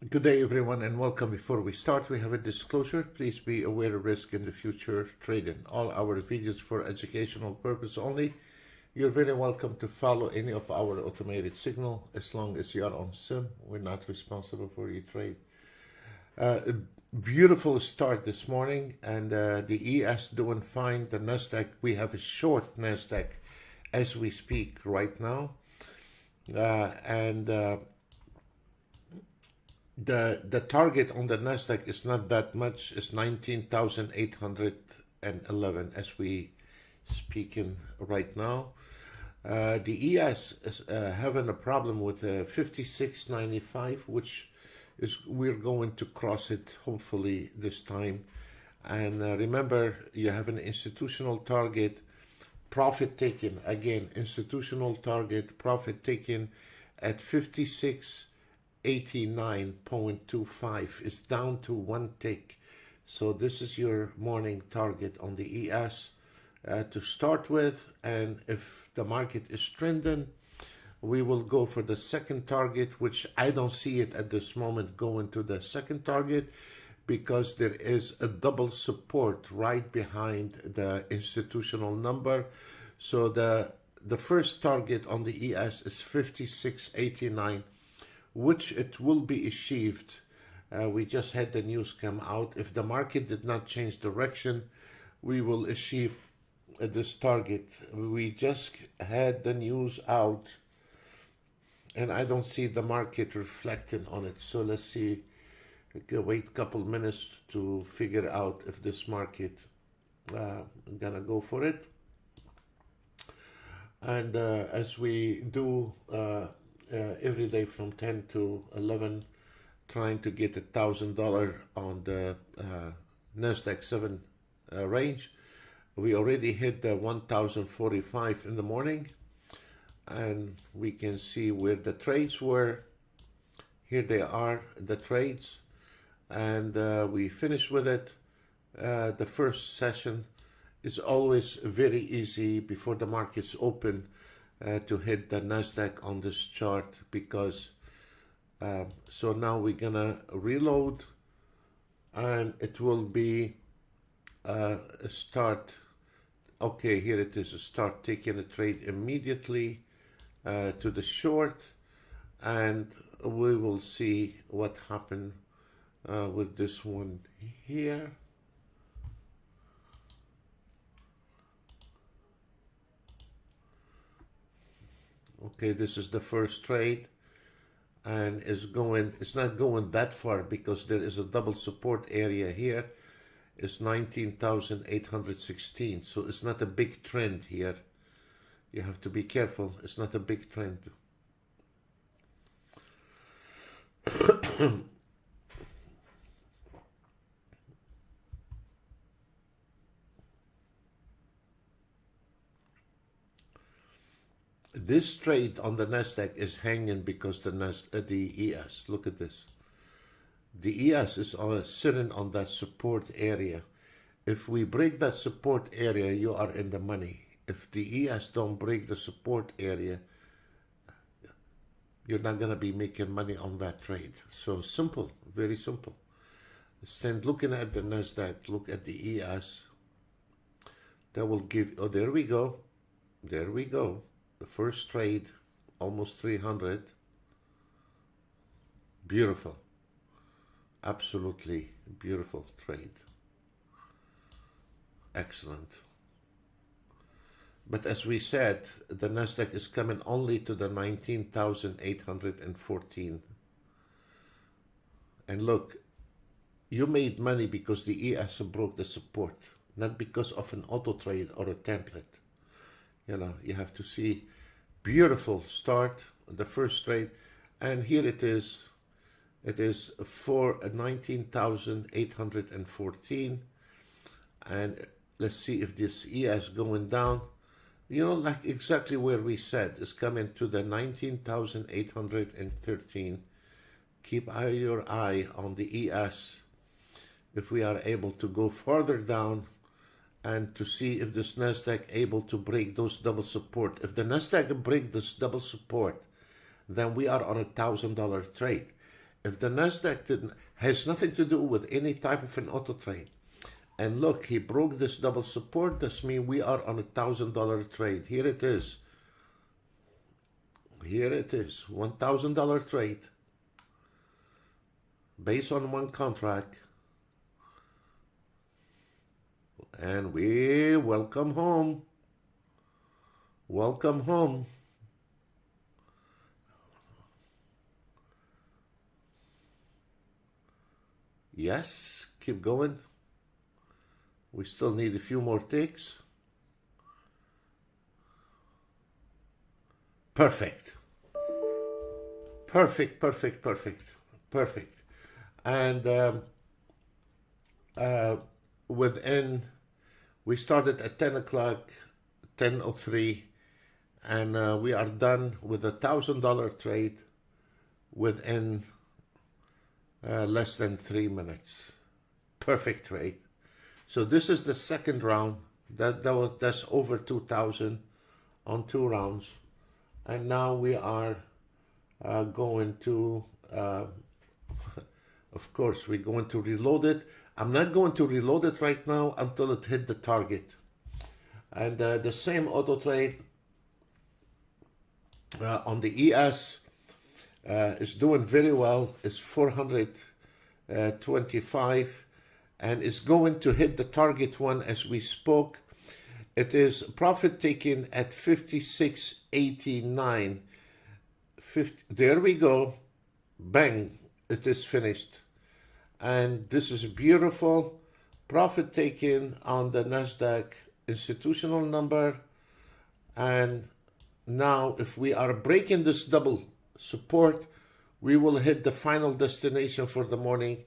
Good day, everyone, and welcome. Before we start, we have a disclosure. Please be aware of risk in the future trading. All our videos for educational purpose only. You're very welcome to follow any of our automated signal as long as you are on SIM. We're not responsible for your trade. A beautiful start this morning, and the ES doing fine. The Nasdaq, we have a short Nasdaq as we speak right now, The target on the Nasdaq is not that much. It's 19,811 as we speaking right now. The ES is having a problem with 56.95, which is we're going to cross it hopefully this time. And remember, you have an institutional target, profit taken. Again, institutional target, profit taken at 56.89.25 is down to one tick. So this is your morning target on the ES to start with, and if the market is trending, we will go for the second target, which I don't see it at this moment going to the second target because there is a double support right behind the institutional number. So the first target on the ES is 56.89, which it will be achieved. We just had the news come out. If the market did not change direction, we will achieve this target. We just had the news out, and I don't see the market reflecting on it. So let's see. Wait a couple minutes to figure out if this market gonna go for it. And as we do every day from 10 to 11, trying to get $1,000 on the Nasdaq 7 range. We already hit the 1,045 in the morning, and we can see where the trades were. Here they are, the trades, and we finished with it. The first session is always very easy before the markets open to hit the Nasdaq on this chart, because so now we're gonna reload, and it will be a start. Okay, here it is. Start taking a trade immediately to the short, and we will see what happened with this one here. Okay, this is the first trade, and it's not going that far because there is a double support area here. It's 19,816, so it's not a big trend here. You have to be careful. It's not a big trend. This trade on the Nasdaq is hanging because the ES. Look at this. The ES is sitting on that support area. If we break that support area, you are in the money. If the ES don't break the support area, you're not going to be making money on that trade. So simple, very simple. Instead, looking at the Nasdaq, look at the ES. That will give, oh, there we go. There we go. The first trade, almost 300. Beautiful. Absolutely beautiful trade. Excellent. But as we said, the Nasdaq is coming only to the 19,814. And look, you made money because the ES broke the support, not because of an auto trade or a template. You know, you have to see beautiful start, the first trade, and here it is. It is for 19,814, and let's see if this ES going down. You know, like exactly where we said, is coming to the 19,813. Keep your eye on the ES if we are able to go farther down, and to see if this Nasdaq able to break those double support. If the Nasdaq break this double support, then we are on $1,000 trade. if the Nasdaq has nothing to do with any type of an auto trade, and look, he broke this double support, this means we are on $1,000 trade. Here it is. Here it is, $1,000 trade based on one contract. And we welcome home. Welcome home. Yes, keep going. We still need a few more ticks. Perfect. Perfect, perfect, perfect, perfect. And within, we started at 10 o'clock, 10:03, and we are done with $1,000 trade within less than 3 minutes. Perfect trade. So this is the second round. That's over 2,000 on 2 rounds. And now we are going to, of course, we're going to reload it. I'm not going to reload it right now until it hit the target. And the same auto trade on the ES is doing very well. It's 425 and is going to hit the target one as we spoke. It is profit taken at 56.89. There we go. Bang, it is finished. And this is beautiful. Profit taken on the Nasdaq institutional number. And now if we are breaking this double support, we will hit the final destination for the morning.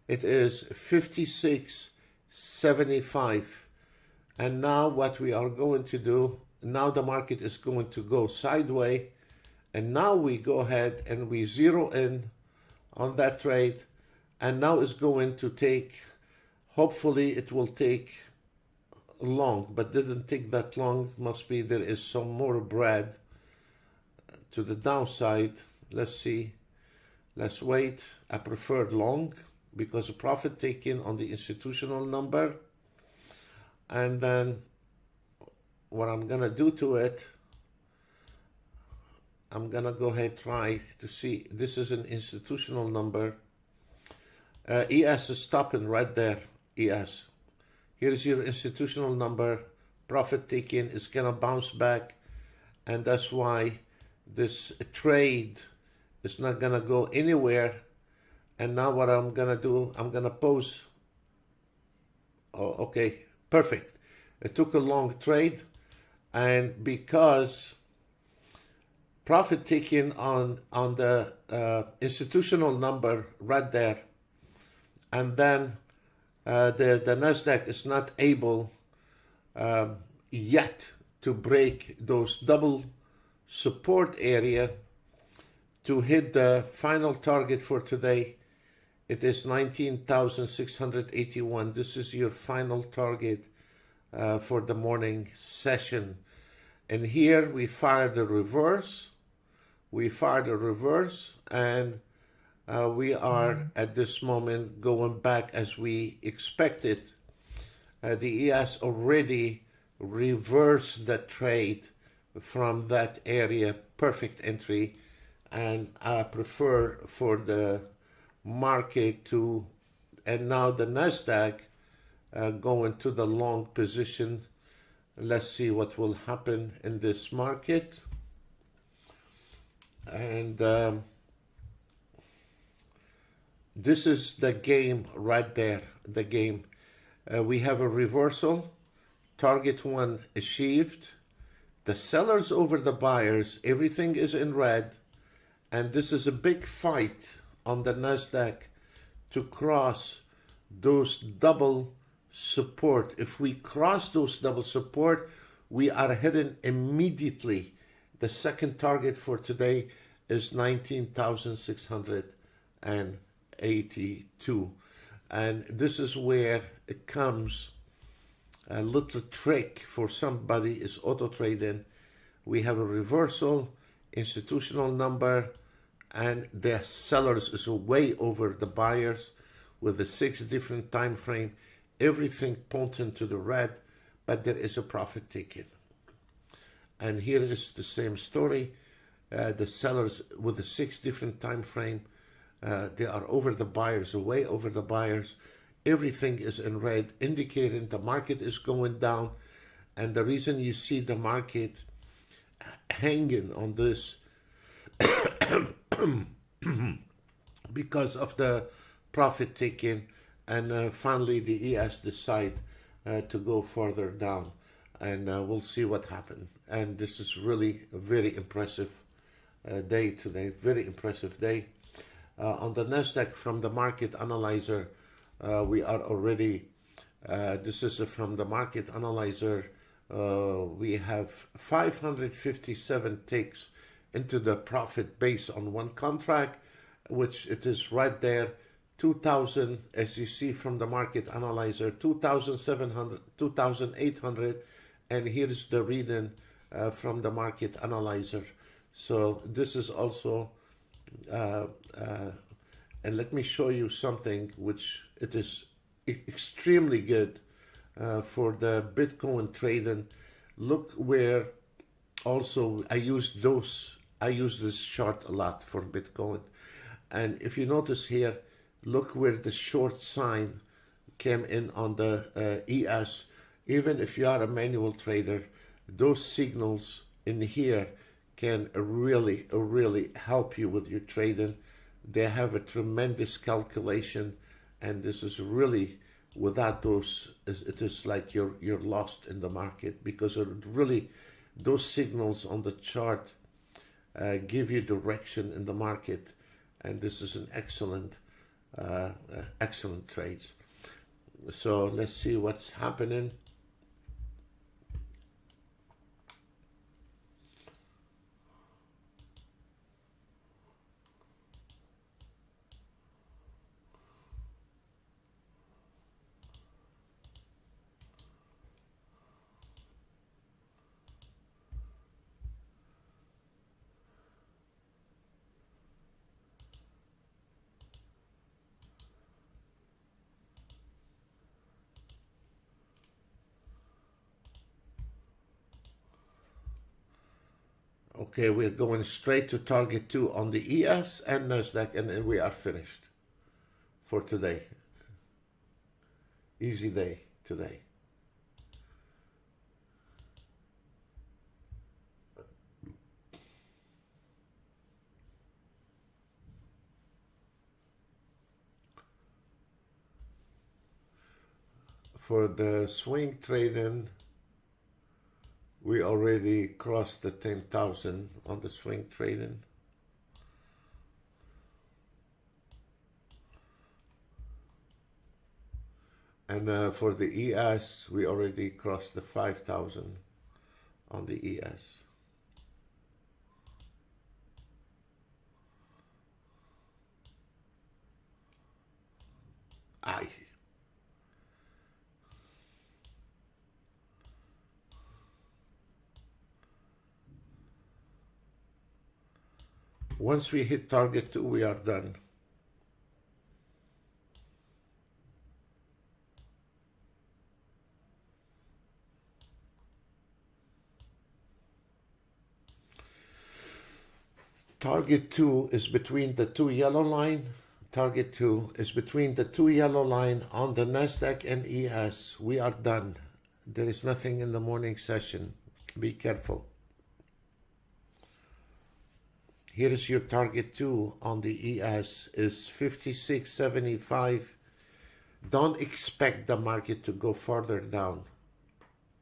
It is 56.75. And now what we are going to do, now the market is going to go sideways. And now we go ahead and we zero in on that trade. And now it's going to take, hopefully it will take long, but didn't take that long. Must be there is some more bread to the downside. Let's see. Let's wait. I prefer long because of profit taken on the institutional number. And then what I'm going to do to it, I'm going to go ahead and try to see. This is an institutional number. ES is stopping right there. ES. Here's your institutional number. Profit taken is going to bounce back. And that's why this trade is not going to go anywhere. And now what I'm going to do, I'm going to pause. Oh, okay. Perfect. It took a long trade. And because profit taken on the institutional number right there, and then the Nasdaq is not able yet to break those double support area to hit the final target for today. It is 19,681. This is your final target for the morning session. And here we fired the reverse. We fired the reverse, and we are at this moment going back as we expected. The ES already reversed the trade from that area. Perfect entry. And I prefer for the market to, and now the Nasdaq going to the long position. Let's see what will happen in this market. And this is the game right there, the game. We have a reversal, target one achieved. The sellers over the buyers, everything is in red. And this is a big fight on the Nasdaq to cross those double support. If we cross those double support, we are heading immediately. The second target for today is 19,682. And this is where it comes. A little trick for somebody is auto trading. We have a reversal, institutional number, and the sellers is way over the buyers with the 6 different time frame, everything pointing to the red, but there is a profit taken. And here is the same story. The sellers with the 6 different time frame, they are over the buyers, way over the buyers. Everything is in red, indicating the market is going down. And the reason you see the market hanging on this because of the profit taking, and finally the ES decide to go further down, and we'll see what happens. And this is really a very impressive day today, very impressive day. On the Nasdaq, from the market analyzer, we are already, this is from the market analyzer, we have 557 ticks into the profit based on one contract, which it is right there, 2,000, as you see from the market analyzer, 2,700, 2,800, and here's the reading from the market analyzer. So this is also, and let me show you something which it is extremely good for the Bitcoin trading. Look where also I use this chart a lot for Bitcoin. And if you notice here, look where the short sign came in on the ES. Even if you are a manual trader, those signals in here can really help you with your trading. They have a tremendous calculation, and this is really, without those, it is like you're lost in the market, because it really, those signals on the chart give you direction in the market, and this is an excellent trade. So let's see what's happening. Okay, we're going straight to target 2 on the ES and Nasdaq, and then we are finished for today. Easy day today. For the swing trading, we already crossed the 10,000 on the swing trading. And for the ES, we already crossed the 5,000 on the ES. Aye. Once we hit target 2, we are done. Target 2 is between the 2 yellow line. Target 2 is between the 2 yellow line on the Nasdaq and ES. We are done. There is nothing in the morning session. Be careful. Here is your target 2 on the ES is 56.75. Don't expect the market to go further down.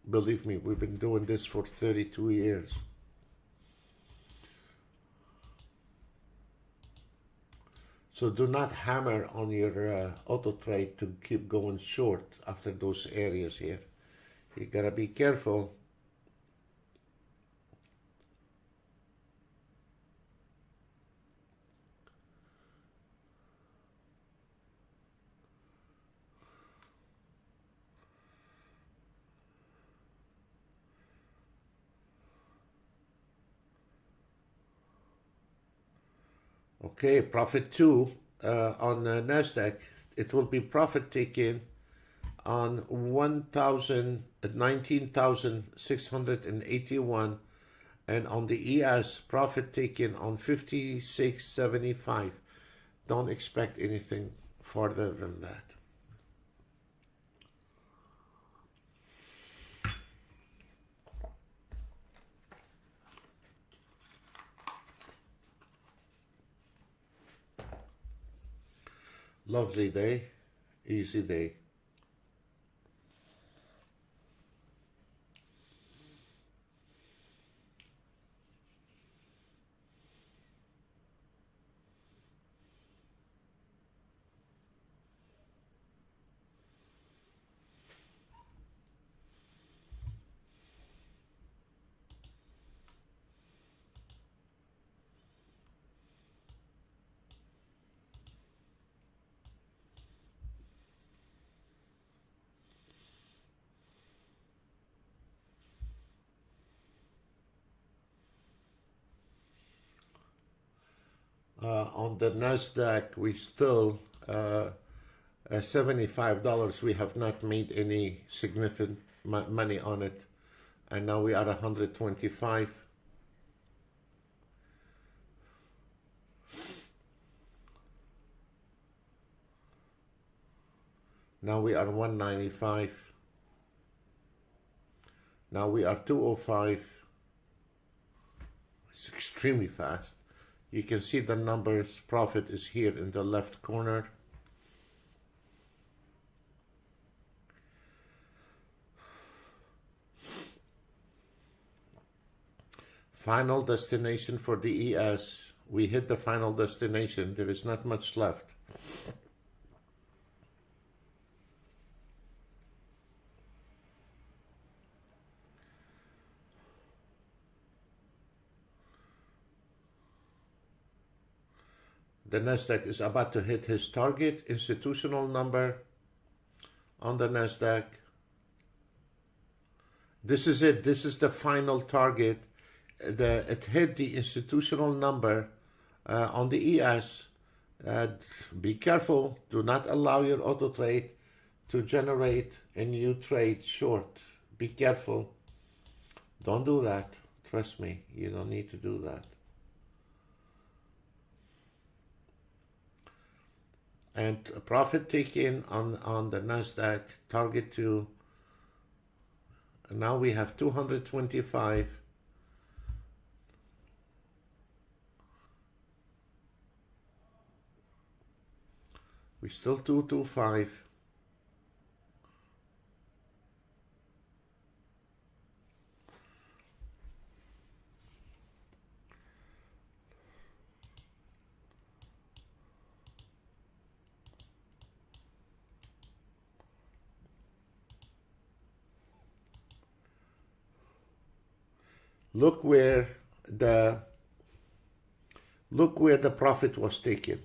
Believe me, we've been doing this for 32 years. So do not hammer on your auto trade to keep going short after those areas here. You gotta be careful. Okay, profit 2 on NASDAQ. It will be profit taken on 19,681, and on the ES profit taken on 56.75. Don't expect anything further than that. Lovely day, easy day. On the NASDAQ, we still $75. We have not made any significant money on it, and now we are 125. Now we are 195. Now we are 205. It's extremely fast. You can see the numbers. Profit is here in the left corner. Final destination for the ES. We hit the final destination. There is not much left. The NASDAQ is about to hit his target institutional number on the NASDAQ. This is it. This is the final target. It hit the institutional number on the ES. Be careful. Do not allow your auto trade to generate a new trade short. Be careful. Don't do that. Trust me. You don't need to do that. And profit taken on the NASDAQ, target 2. Now we have 225. We still 225. Look where the profit was taken.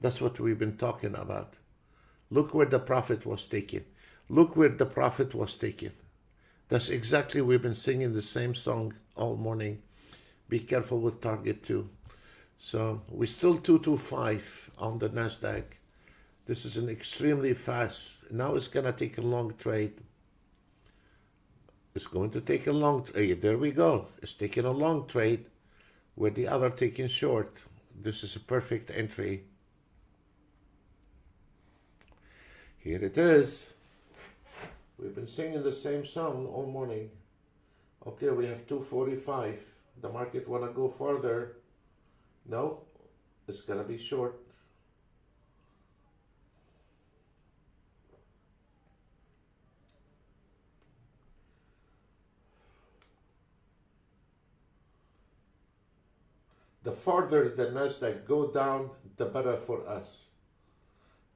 That's what we've been talking about. Look where the profit was taken. Look where the profit was taken. That's exactly, we've been singing the same song all morning. Be careful with target 2. So we're still 225 on the NASDAQ. This is an extremely fast. Now it's gonna take a long trade. It's going to take a long trade. There we go. It's taking a long trade where the other taking short. This is a perfect entry. Here it is. We've been singing the same song all morning. Okay, we have 245. The market want to go further. No, it's going to be short. The farther the NASDAQ go down, the better for us.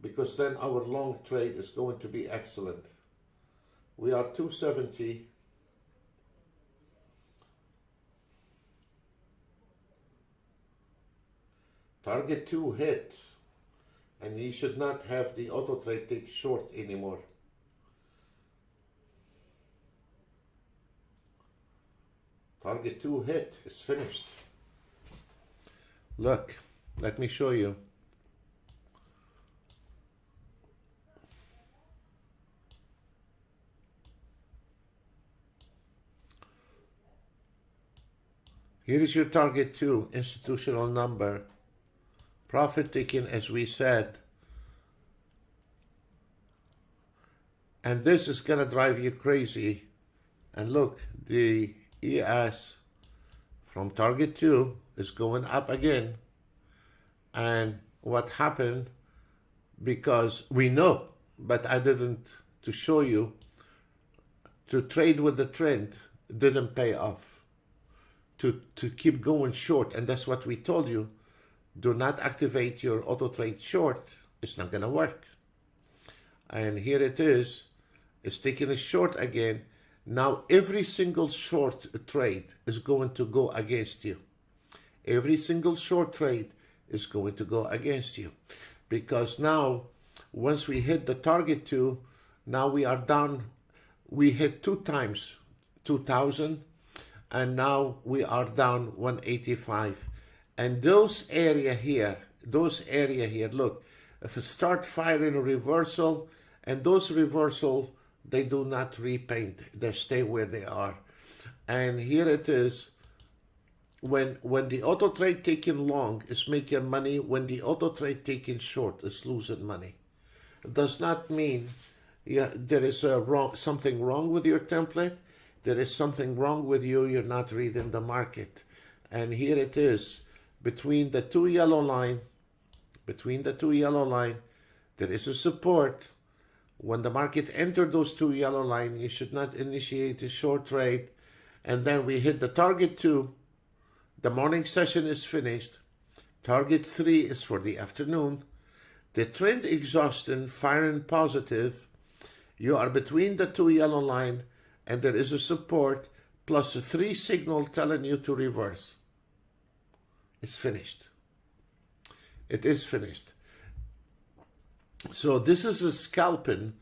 Because then our long trade is going to be excellent. We are 270. Target 2 hit. And you should not have the auto trade take short anymore. Target 2 hit is finished. Look, Let me show you. Here is your target 2, institutional number. Profit taken, as we said. And this is going to drive you crazy. And look, the ES from target 2 is going up again. And what happened, because we know, but I didn't to show you, to trade with the trend didn't pay off. To keep going short, and that's what we told you. Do not activate your auto trade short. It's not going to work. And here it is. It's taking a short again. Now every single short trade is going to go against you. Every single short trade is going to go against you. Because now, once we hit the target 2, now we are down. We hit 2 times 2,000. And now we are down 185. And those area here, look, if it start firing a reversal, and those reversal, they do not repaint, they stay where they are. And here it is, when the auto trade taking long is making money, when the auto trade taking short is losing money. It does not mean there is something wrong with your template. There is something wrong with you. You're not reading the market. And here it is, between the 2 yellow line, there is a support. When the market entered those 2 yellow line, you should not initiate a short trade. And then we hit the target 2. The morning session is finished. Target 3 is for the afternoon. The trend exhaustion, firing positive. You are between the 2 yellow line, and there is a support plus a 3 signal telling you to reverse. It's finished. It is finished. So this is a scalping.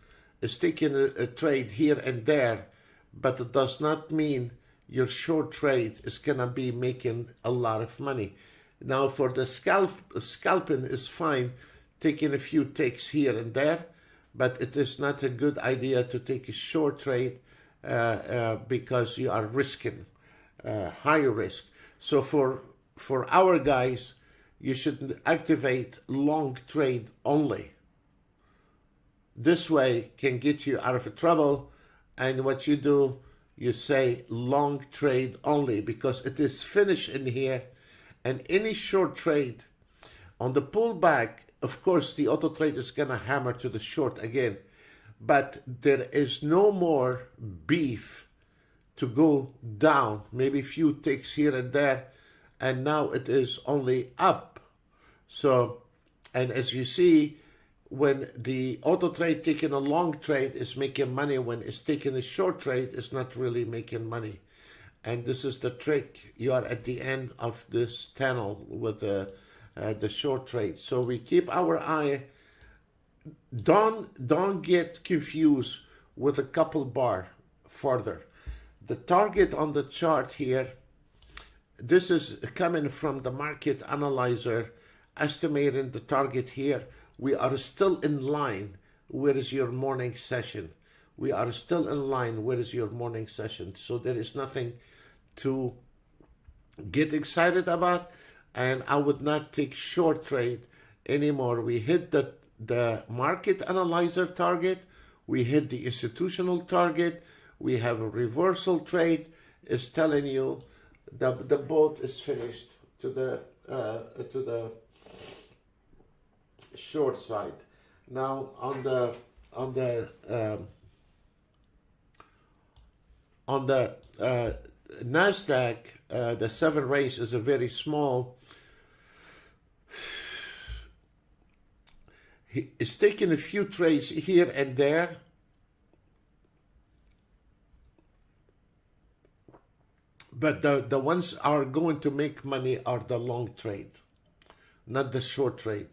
It's taking a trade here and there, but it does not mean your short trade is going to be making a lot of money. Now for the scalping is fine, taking a few takes here and there, but it is not a good idea to take a short trade because you are risking higher risk. So for our guys, you should activate long trade only. This way can get you out of trouble, and what you do, you say long trade only, because it is finished in here. And any short trade on the pullback, of course the auto trade is gonna hammer to the short again, but there is no more beef to go down, maybe few ticks here and there, and now it is only up. So, and as you see, when the auto trade taking a long trade is making money, when it's taking a short trade, it's not really making money. And this is the trick. You are at the end of this tunnel with the short trade. So we keep our eye. Don't get confused with a couple bar further. The target on the chart here, this is coming from the market analyzer, estimating the target here. We are still in line. Where is your morning session? We are still in line. Where is your morning session? So there is nothing to get excited about, and I would not take short trade anymore. We hit the market analyzer target. We hit the institutional target. We have a reversal trade. It's telling you the boat is finished to the short side. Now on the Nasdaq, the 7 race is a very small. It's taking a few trades here and there. But the ones are going to make money are the long trade, not the short trade.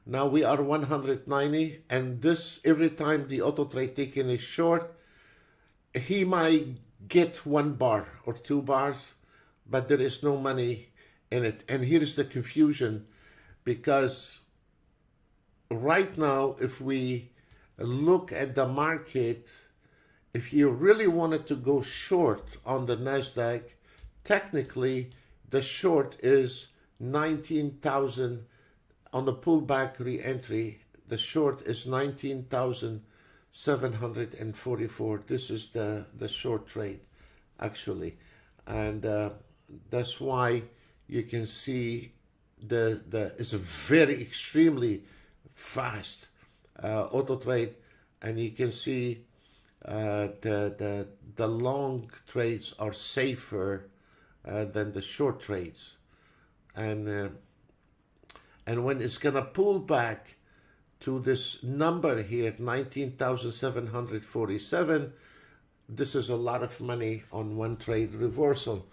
Now we are 190, and this, every time the auto trade taking a short, he might get 1 bar or 2 bars, but there is no money in it. And here is the confusion. because right now, if we look at the market, if you really wanted to go short on the NASDAQ, technically the short is 19,000 on the pullback re-entry. The short is 19,744. This is the short trade, actually. And that's why you can see it's a very extremely fast auto trade, and you can see the long trades are safer than the short trades, and when it's gonna pull back to this number here, 19,747, this is a lot of money on one trade reversal.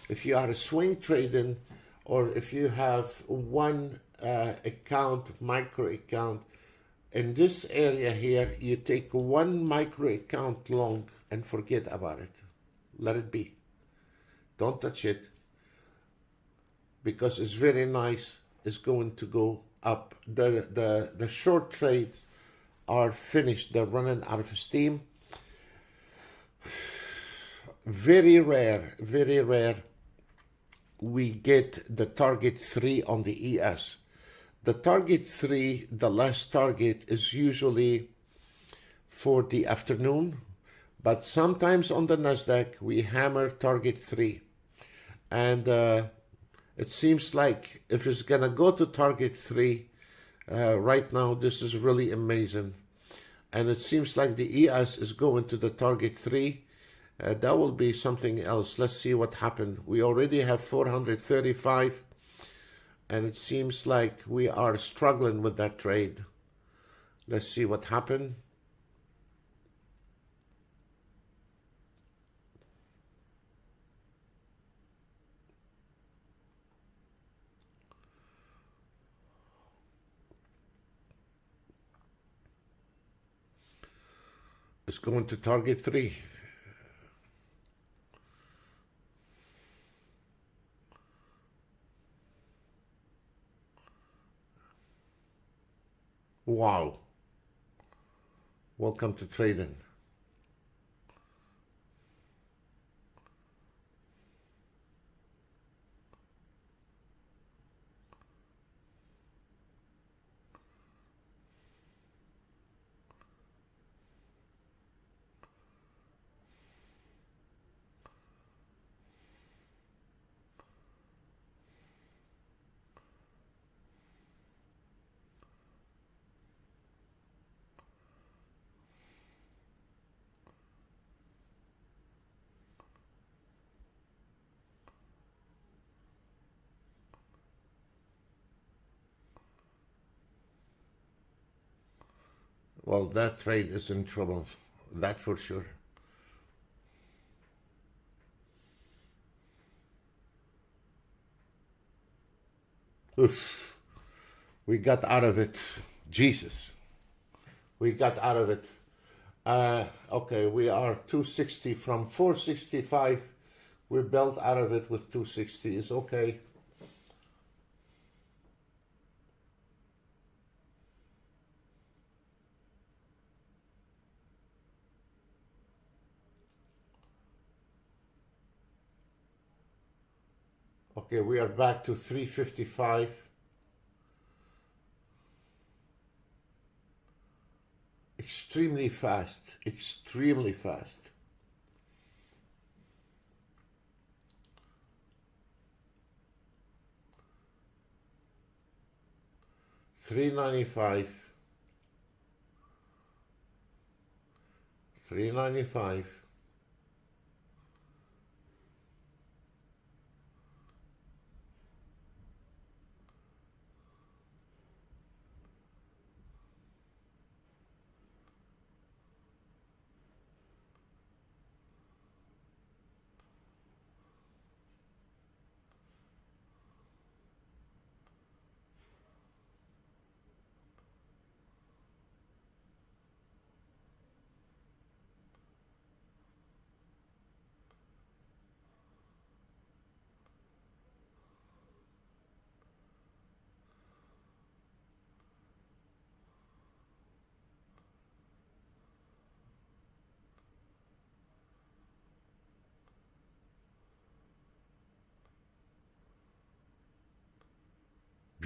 If you are a swing trading, or if you have one account, micro account, in this area here, you take one micro account long and forget about it. Let it be. Don't touch it, because it's very nice. It's going to go up. The short trades are finished. They're running out of steam. Very rare we get the target 3 on the ES. The target 3, the last target, is usually for the afternoon, but sometimes on the NASDAQ we hammer target 3, and it seems like if it's gonna go to target 3 right now, this is really amazing, and it seems like the ES is going to the target 3. That will be something else. Let's see what happened. We already have 435, and it seems like we are struggling with that trade. Let's see what happened. It's going to target 3. Wow. Welcome to trading. Well, that trade is in trouble, that for sure. Oof. We got out of it. Jesus. We got out of it. Okay, we are 260 from 465. We built out of it with 260. It's okay. Okay, we are back to 355. Extremely fast, extremely fast. $395, $395.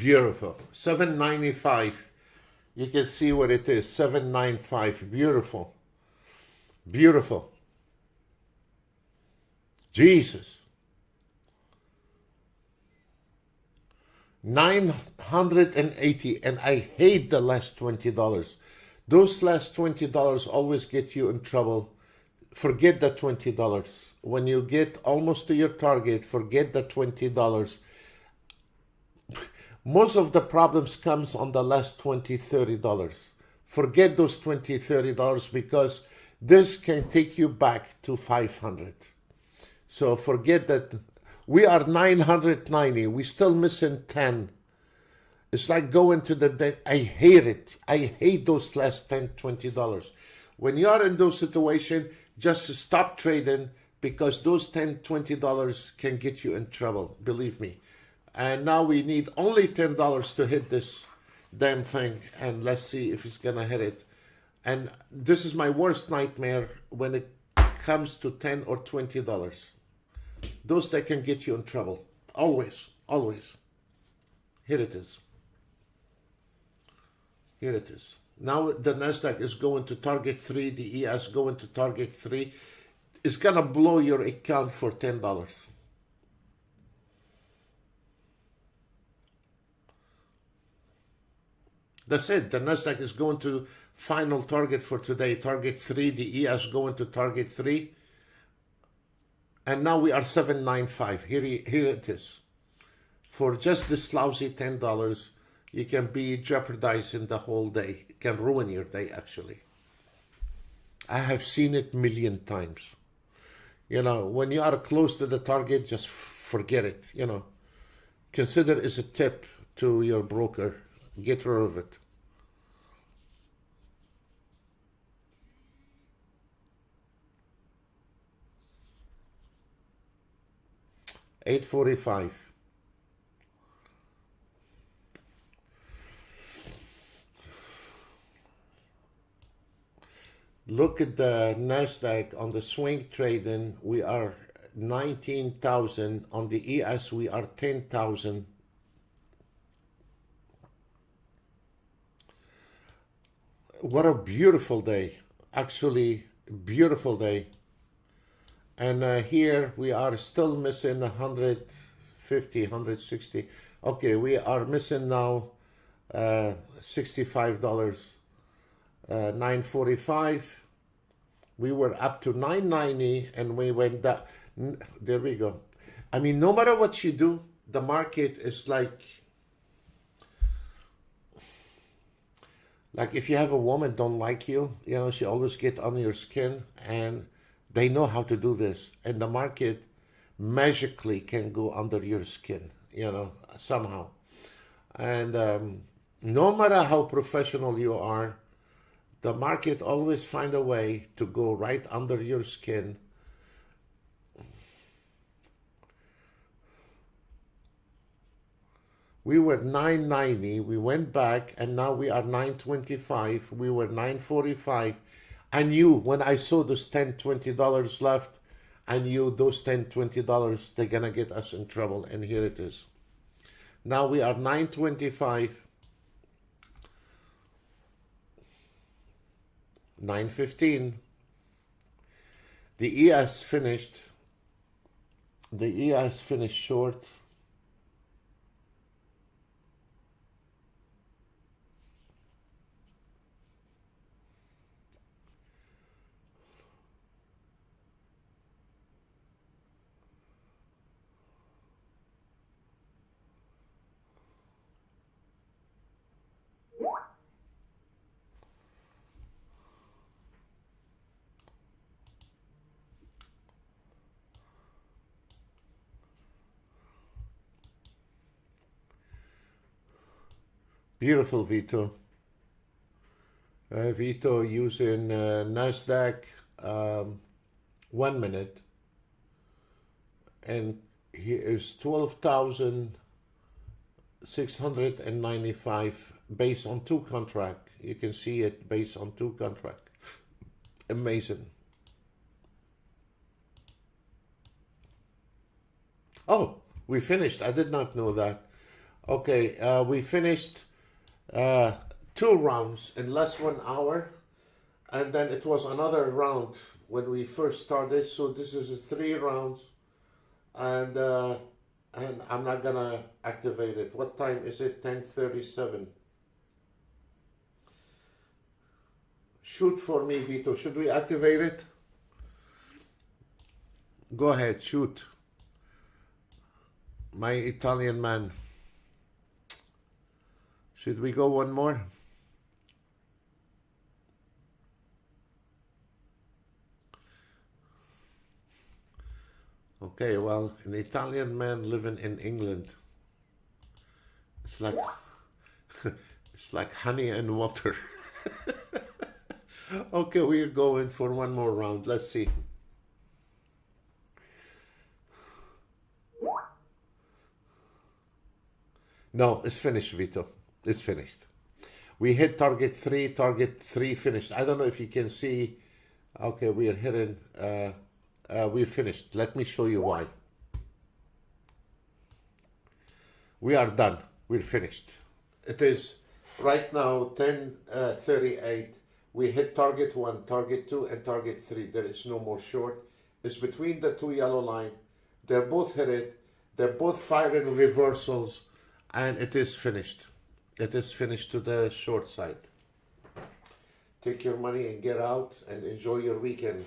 Beautiful. 795. You can see what it is. 795. Beautiful. Beautiful. Jesus. 980, and I hate the last $20. Those last $20 always get you in trouble. Forget the $20. When you get almost to your target, forget the $20. Most of the problems comes on the last $20, $30. Forget those $20, $30 because this can take you back to 500. So forget that. We are 990. We still missing 10. It's like going to the debt. I hate it. I hate those last $10, $20. When you are in those situations, just stop trading because those $10, $20 can get you in trouble. Believe me. And now we need only $10 to hit this damn thing. And let's see if it's going to hit it. And this is my worst nightmare when it comes to $10 or $20. Those that can get you in trouble. Always, always. Here it is. Here it is. Now the NASDAQ is going to target 3. The ES going to target 3. It's going to blow your account for $10. That's it. The NASDAQ is going to final target for today. Target 3. The ES going to target 3. And now we are 795. Here it is. For just this lousy $10, you can be jeopardizing the whole day. It can ruin your day, actually. I have seen it a million times. You know, when you are close to the target, just forget it. You know, consider it as a tip to your broker. Get rid of it. $8.45. Look at the NASDAQ on the swing trading. We are 19,000. On the ES, we are 10,000. What a beautiful day. Actually, beautiful day. And here we are still missing 150, 160. Okay, we are missing now $65. 945. We were up to 990 and we went down. There we go. I mean, no matter what you do, the market is like if you have a woman don't like you, you know, she always get on your skin, and they know how to do this. And the market magically can go under your skin, you know, somehow. And no matter how professional you are, the market always find a way to go right under your skin. We were 990, we went back, and now we are 925. We were 945. I knew when I saw those $10, $20 left, I knew those $10, $20, they're gonna get us in trouble, and here it is. Now we are 925. 915. The ES finished. The ES finished short. Beautiful, Vito. Vito using NASDAQ 1 minute. And here is 12,695 based on 2 contract. You can see it based on 2 contract. Amazing. Oh, we finished. I did not know that. Okay, we finished 2 rounds in less 1 hour, and then it was another round when we first started. So this is 3 rounds, and I'm not gonna activate it. What time is it? 10:37. Shoot for me, Vito. Should we activate it? Go ahead, shoot. My Italian man. Should we go one more? Okay, well, an Italian man living in England. It's like it's like honey and water. Okay, we're going for one more round. Let's see. No, it's finished, Vito. It's finished. We hit target 3 finished. I don't know if you can see. Okay, we are hitting, we're finished. Let me show you why. We are done. We're finished. It is right now 10:38. We hit target 1, target 2, and target 3. There is no more short. It's between the 2 yellow line. They're both hit it. They're both firing reversals, and it is finished. It is finished to the short side. Take your money and get out and enjoy your weekend.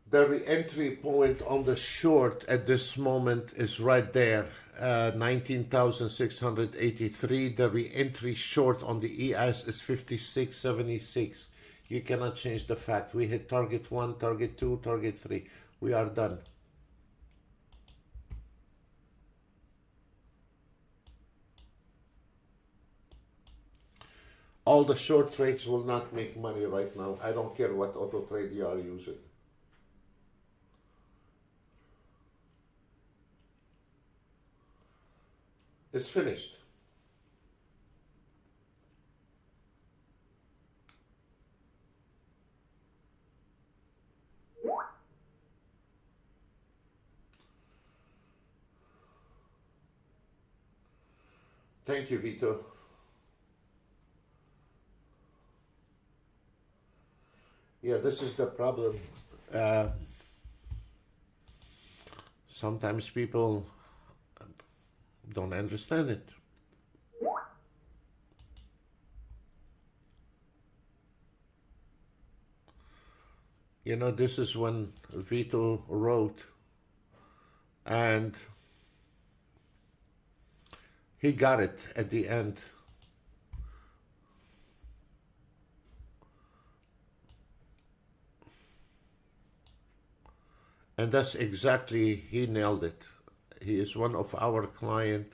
The re-entry point on the short at this moment is right there, 19,683. The re-entry short on the ES is 56.76. You cannot change the fact. We hit target 1, target 2, target 3. We are done. All the short trades will not make money right now. I don't care what Autotrader you are using. It's finished. Thank you, Vito. Yeah, this is the problem. Sometimes people don't understand it. You know, this is when Vito wrote, and he got it at the end. And that's exactly, he nailed it. He is one of our client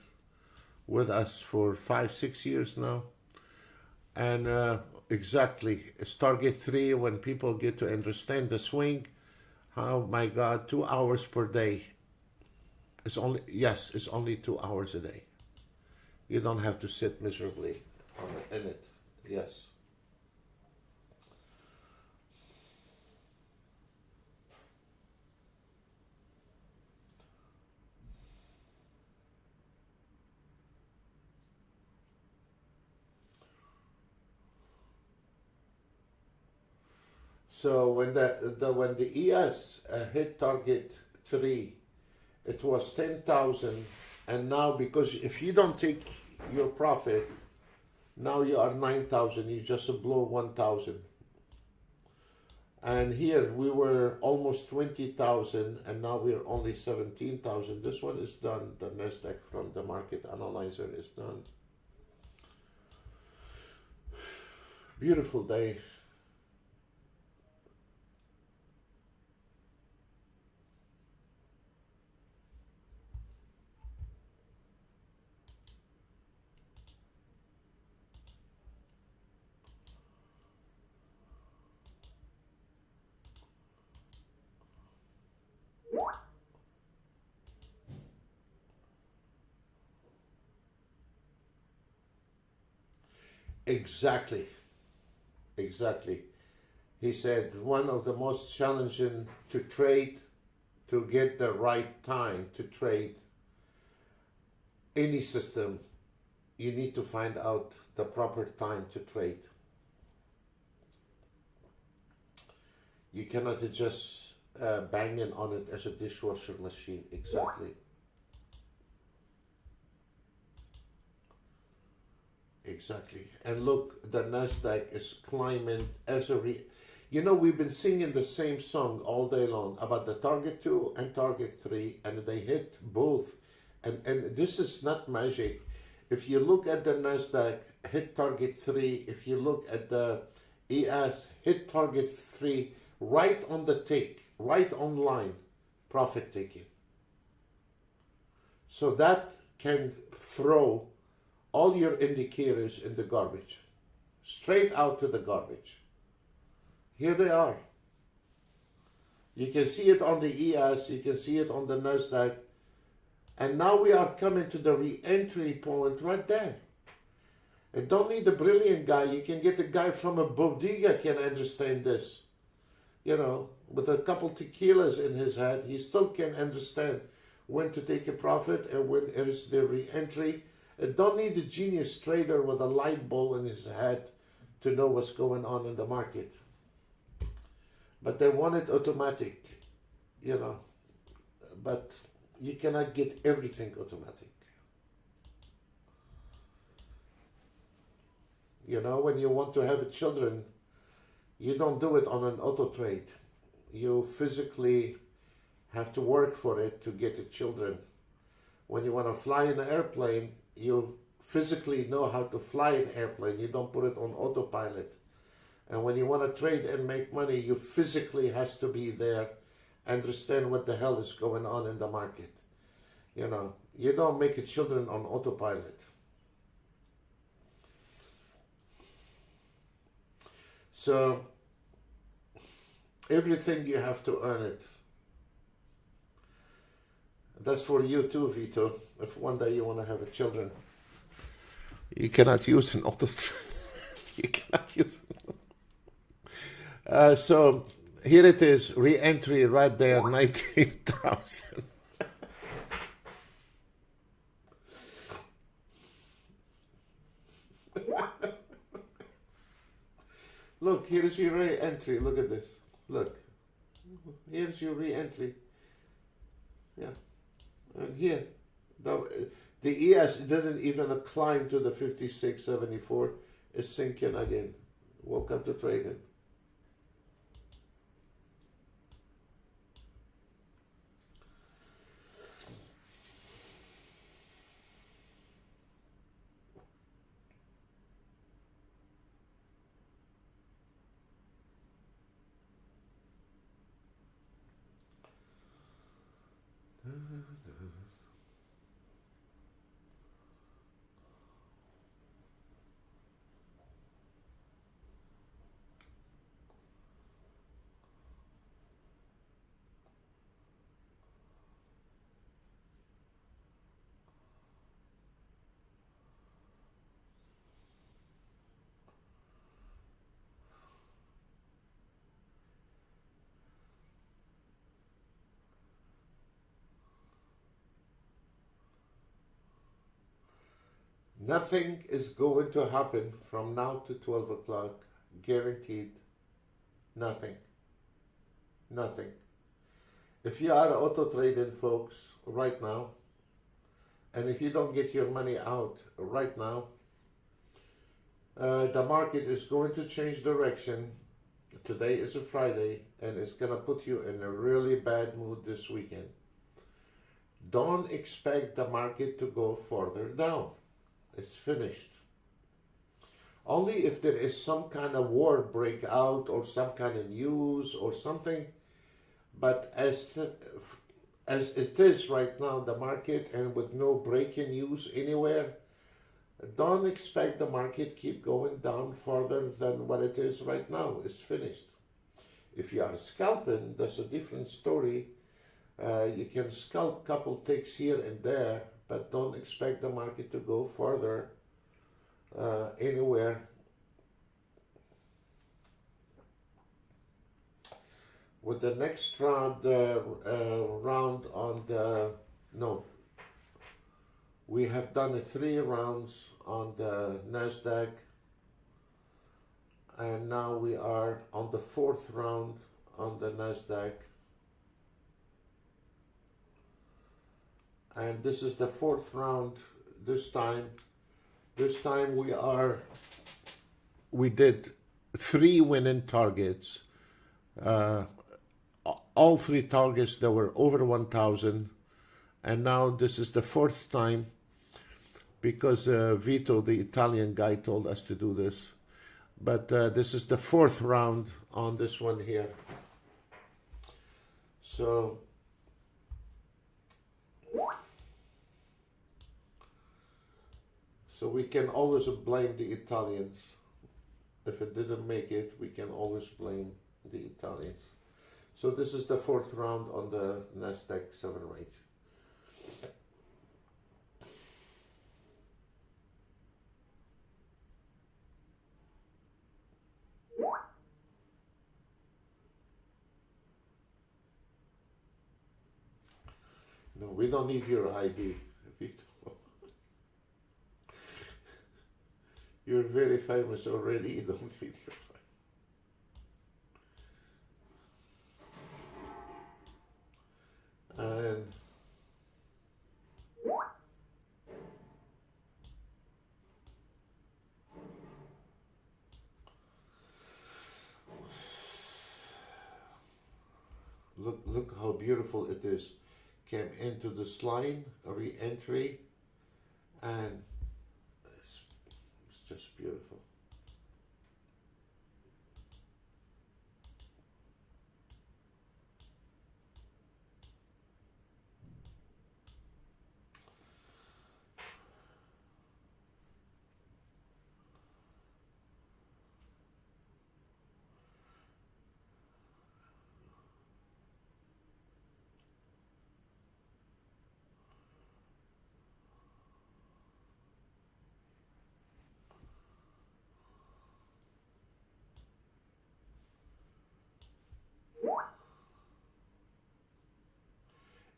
with us for 5-6 years now. And exactly, it's target 3 when people get to understand the swing. Oh my God, 2 hours per day. It's only, yes, it's only 2 hours a day. You don't have to sit miserably in it, yes. So when the ES hit target 3, it was 10,000, and now because if you don't take your profit, now you are 9,000. You just blow 1,000. And here we were almost 20,000, and now we're only 17,000. This one is done. The Nasdaq from the market analyzer is done. Beautiful day. Exactly. exactly. He said one of the most challenging to trade, to get the right time to trade any system, you need to find out the proper time to trade. You cannot just bang in on it as a dishwasher machine. Exactly. Exactly. And look, the Nasdaq is climbing as a you know, we've been singing the same song all day long about the target 2 and target 3, and they hit both. And this is not magic. If you look at the Nasdaq, hit target 3. If you look at the ES, hit target 3, right on the tick, right on line, profit taking. So that can throw all your indicators in the garbage, straight out to the garbage. Here they are. You can see it on the ES, you can see it on the Nasdaq, and now we are coming to the re-entry point right there. And don't need a brilliant guy. You can get a guy from a bodega can understand this. You know, with a couple tequilas in his head, he still can understand when to take a profit and when it is the re-entry. And don't need a genius trader with a light bulb in his head to know what's going on in the market. But they want it automatic, you know. But you cannot get everything automatic. You know, when you want to have children, you don't do it on an auto trade. You physically have to work for it to get the children. When you want to fly in an airplane, you physically know how to fly an airplane. You don't put it on autopilot. And when you want to trade and make money, you physically has to be there, understand what the hell is going on in the market. You know, you don't make your children on autopilot. So everything you have to earn it. That's for you too, Vito. If one day you want to have a children, you cannot use an auto. You cannot use. So here it is, re-entry right there, 19,000. Look, here's your re-entry. Look at this. Look, here's your re-entry. Yeah, and here, the ES didn't even climb to the 56.74. It's sinking again. Welcome to trading. Nothing is going to happen from now to 12 o'clock, guaranteed. Nothing. Nothing. If you are auto trading, folks, right now, and if you don't get your money out right now, the market is going to change direction. Today is a Friday, and it's going to put you in a really bad mood this weekend. Don't expect the market to go further down. It's finished. Only if there is some kind of war breakout or some kind of news or something. But as it is right now, the market, and with no breaking news anywhere, don't expect the market keep going down further than what it is right now. It's finished. If you are scalping, that's a different story. You can scalp couple ticks here and there, but don't expect the market to go further anywhere. with the next round, round on the, no, we have done 3 rounds on the NASDAQ, and now we are on the 4th round on the NASDAQ. And this is the 4th round this time. This time we did 3 winning targets. All 3 targets that were over 1,000. And now this is the 4th time because Vito, the Italian guy, told us to do this. But this is the 4th round on this one here. So we can always blame the Italians. If it didn't make it, we can always blame the Italians. So this is the 4th round on the NASDAQ 7 range. No, we don't need your ID, Vito. You're very famous already, you don't need your ID. And look how beautiful it is. Came into this line, re-entry, and it's just beautiful.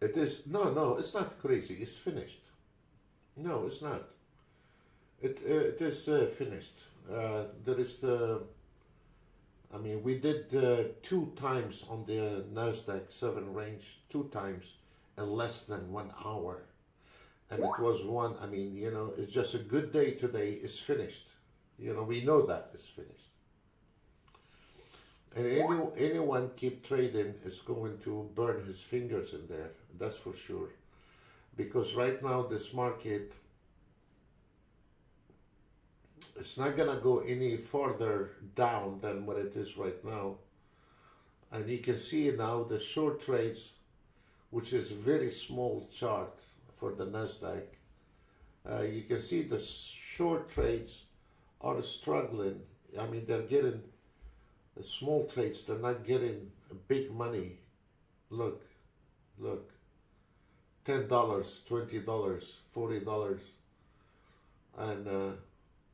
It is, no, it's not crazy, it's finished. No, it's not. It is finished. There is the, I mean, we did 2 times on the NASDAQ 7 range, 2 times in less than 1 hour. And it was one, I mean, you know, it's just a good day today, it's finished. You know, we know that it's finished. And anyone keep trading is going to burn his fingers in there, that's for sure. Because right now this market, it's not gonna go any further down than what it is right now. And you can see now the short trades, which is a very small chart for the NASDAQ. You can see the short trades are struggling. I mean, they're getting the small trades, they're not getting big money. Look, $10, $20, $40.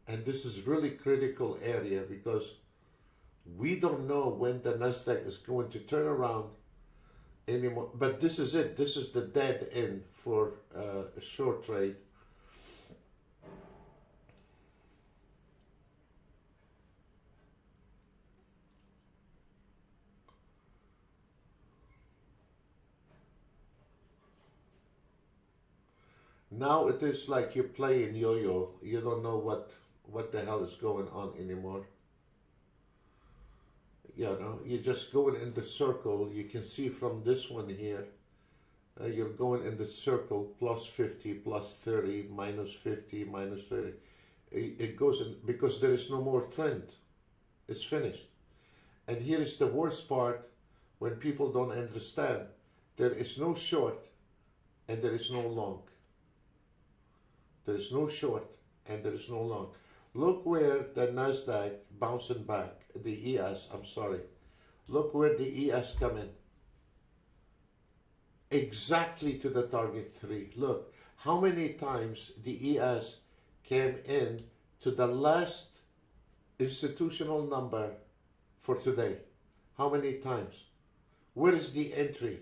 And this is really critical area because we don't know when the NASDAQ is going to turn around anymore. But this is it. This is the dead end for a short trade. Now it is like you're playing yo-yo. You don't know what the hell is going on anymore. You know, you're just going in the circle. You can see from this one here, you're going in the circle, plus 50, plus 30, minus 50, minus 30. It goes in because there is no more trend. It's finished. And here is the worst part when people don't understand. There is no short and there is no long. There is no short and there is no long. Look where the NASDAQ bouncing back, the ES, I'm sorry. Look where the ES come in. Exactly to the target 3. Look, how many times the ES came in to the last institutional number for today. How many times? Where is the entry?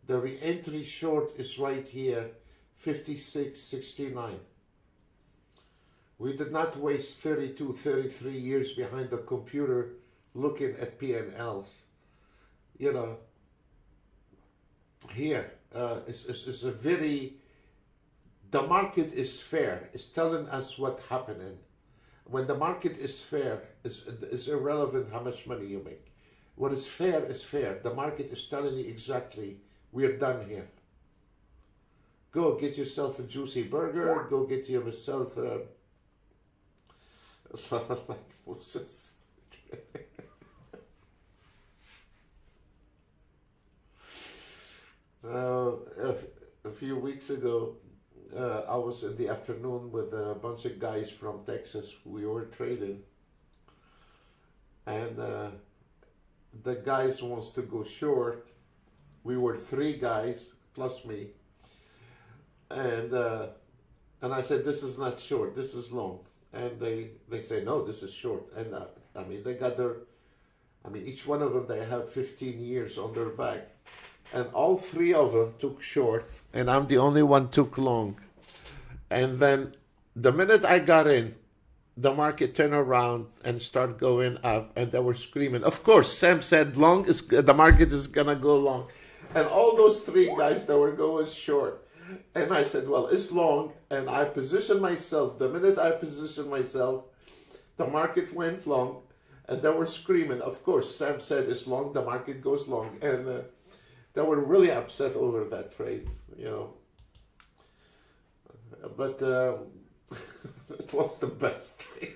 The re-entry short is right here, 56.69. We did not waste 32, 33 years behind the computer looking at P&Ls. You know, here, it's a very, the market is fair. It's telling us what's happening. When the market is fair, it's irrelevant how much money you make. What is fair is fair. The market is telling you exactly, we're done here. Go get yourself a juicy burger. Go get yourself a... like Moses. A few weeks ago, I was in the afternoon with a bunch of guys from Texas. We were trading, and the guys wants to go short. We were 3 guys plus me, and I said, this is not short, this is long. And they say, no, this is short. And I mean, they got their, I mean, each one of them, they have 15 years on their back. And all 3 of them took short, and I'm the only one took long. And then the minute I got in, the market turned around and started going up, and they were screaming. Of course, Sam said long is the market is gonna go long, and all those 3 guys that were going short. And I said, well, it's long, and I positioned myself. The minute I positioned myself, the market went long, and they were screaming. Of course, Sam said it's long, the market goes long, and they were really upset over that trade, you know. But it was the best trade.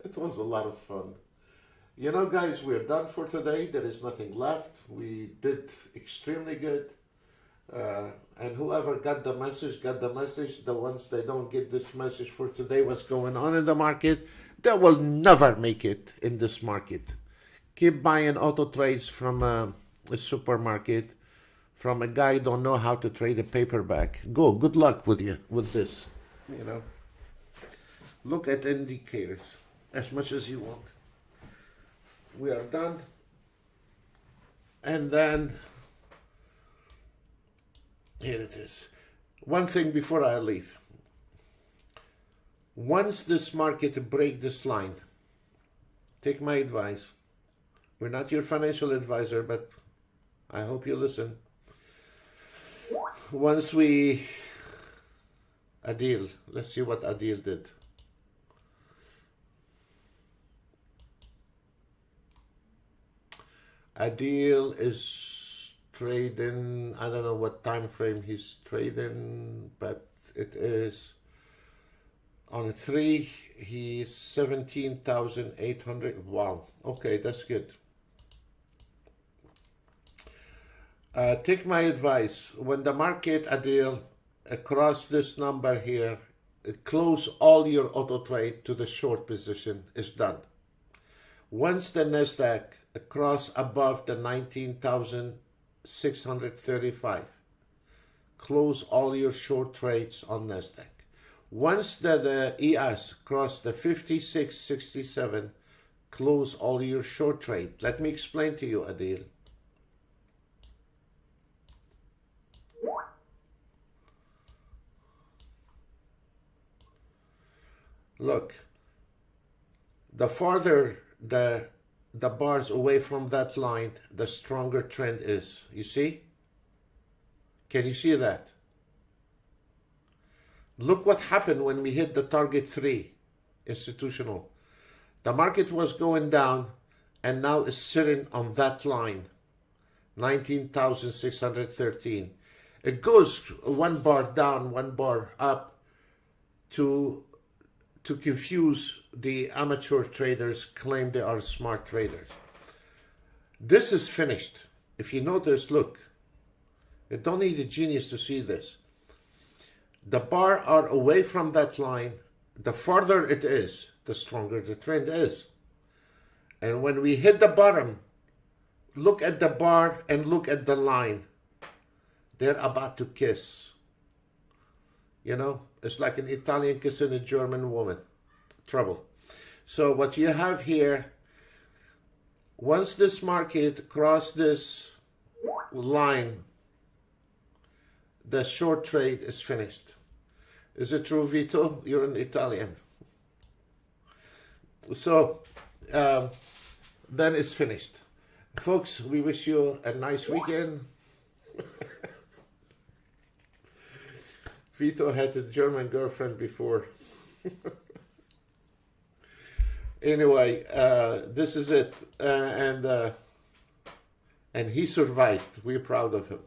It was a lot of fun. You know, guys, we're done for today. There is nothing left. We did extremely good. And whoever got the message, got the message. The ones that don't get this message for today, what's going on in the market, they will never make it in this market. Keep buying auto trades from a supermarket, from a guy who don't know how to trade a paperback. Go, good luck with you with this. You know, look at indicators as much as you want. We are done. And then here it is. One thing before I leave. Once this market break this line, take my advice. We're not your financial advisor, but I hope you listen. Once we Adil, let's see what Adil did. Adil is trading, I don't know what time frame he's trading, but it is on 3, he's 17,800. Wow, okay, that's good. Take my advice. When the market, Adil, across this number here, close all your auto trade to the short position is done. Once the Nasdaq across above the 19,635, close all your short trades on Nasdaq. Once the ES crossed the 56.67, close all your short trade. Let me explain to you, Adil. Look, the farther the bars away from that line, the stronger trend is. You see? Can you see that? Look what happened when we hit the target 3, institutional. The market was going down, and now it's sitting on that line, 19,613. It goes 1 bar down, 1 bar up to confuse the amateur traders, claim they are smart traders. This is finished. If you notice, look, you don't need a genius to see this. The bar are away from that line. The farther it is, the stronger the trend is. And when we hit the bottom, look at the bar and look at the line. They're about to kiss. You know, it's like an Italian kissing a German woman. Trouble. So what you have here, once this market crossed this line, the short trade is finished. Is it true, Vito? You're an Italian. So then it's finished. Folks, we wish you a nice weekend. Vito had a German girlfriend before. Anyway, this is it. And he survived. We're proud of him.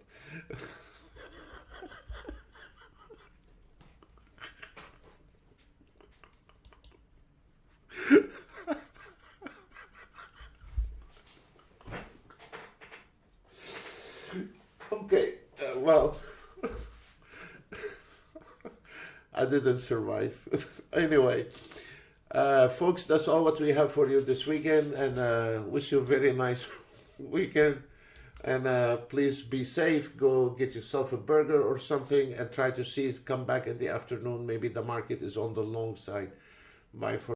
Okay, well, I didn't survive. Anyway, folks, that's all what we have for you this weekend, and wish you a very nice weekend. And please be safe. Go get yourself a burger or something and try to see it come back in the afternoon. Maybe the market is on the long side. Bye for